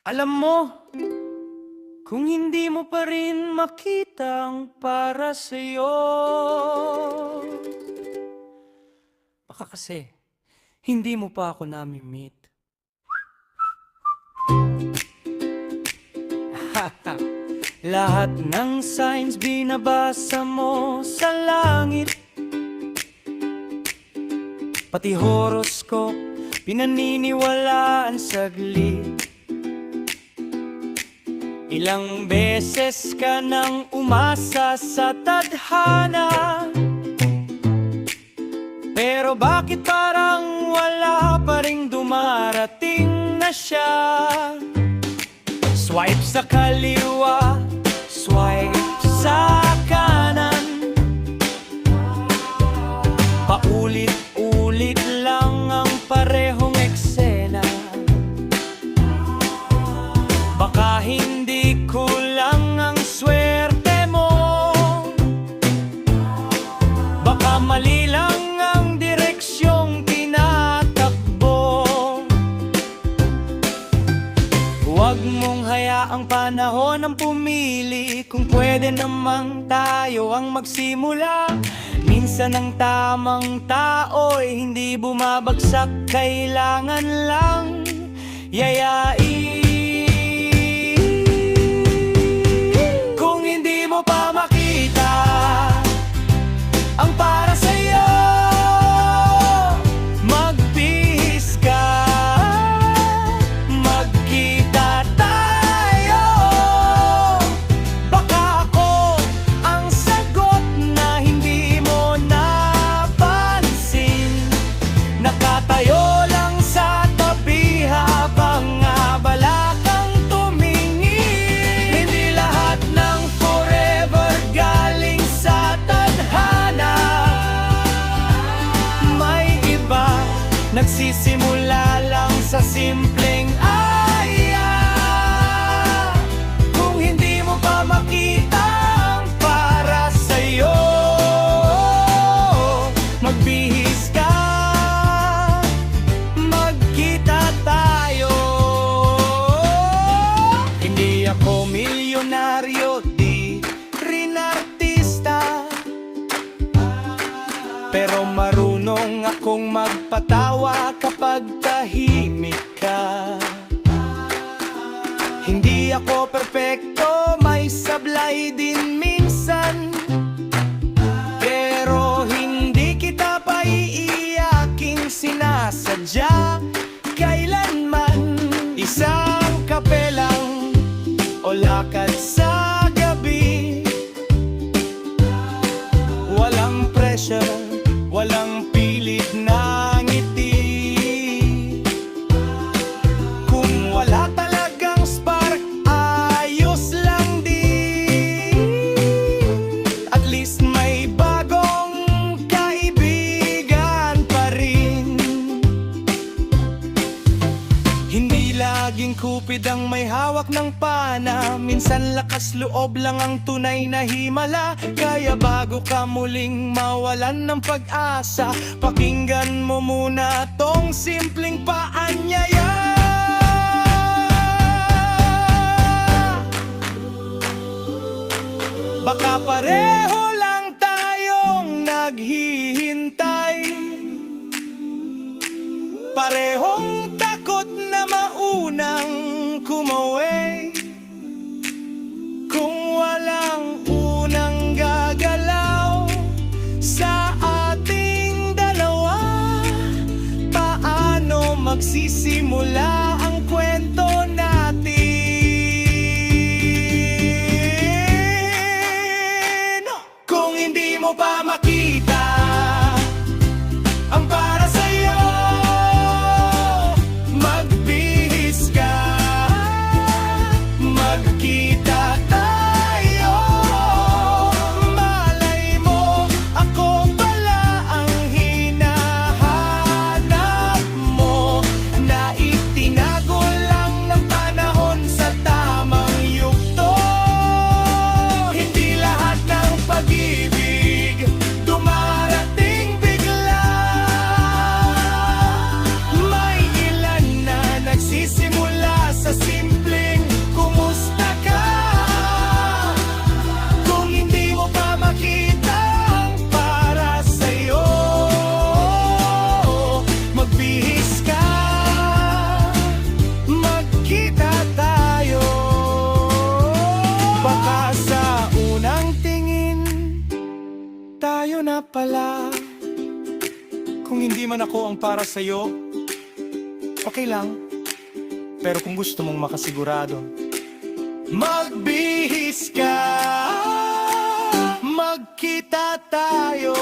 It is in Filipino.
Alam mo, kung hindi mo pa rin makitang para sa'yo, baka kasi hindi mo pa ako nami-meet. Lahat ng signs binabasa mo sa langit, pati horoscope pinaniniwalaan saglit. Ilang beses ka nang umasa sa tadhana, pero bakit parang wala pa ring dumarating na siya? Swipe sa kaliwa, swipe sa kanan, paulit-ulit lang ang parehong eksena. Baka hindi kulang ang swerte mo, baka mali lang ang direksyong tinatakbo. Huwag mong hayaang panahon ang pumili, kung pwede namang tayo ang magsimula. Minsan ang tamang tao'y hindi bumabagsak, kailangan lang yayain. Kung hindi mo pa makita ang para sa'yo, magbihis ka, magkita tayo. Baka ako ang sagot na hindi mo napansin, nakatayo lang sa tabi habang abala kang tumingin. Hindi lahat ng forever galing sa tadhana, may iba nagsisimula lang sa simpleng aya. Kung hindi mo pa makita ang para sa'yo, magbihis ka, magkita tayo. Hindi ako milyonaryo, di rin artista, pero marunong akong magpatawa kapag tahimik ka. Hindi ako perpekto, may sablay din minsan, pero hindi kita pa iiyaking sinasadya kailanman. Isang kape lang o lakad sa gabi, walang pressure, walang pilit na ngiti. Kung wala talagang spark, ayos lang din. At least may bagong kaibigan pa rin. Hindi laging kupid ang may hawak ng pana, minsan lakas loob lang ang tunay na himala. Kaya bago ka muling mawalan ng pag-asa, pakinggan mo muna tong simpleng paanyaya. Baka pareho lang tayong naghihintay, parehong takot na maunang kumaway. Kung walang unang gagalaw sa ating dalawa, paano magsisimula ang kwento natin? pala. Kung hindi man ako ang para sa'yo, okay lang. Pero kung gusto mong makasigurado, magbihis ka, magkita tayo.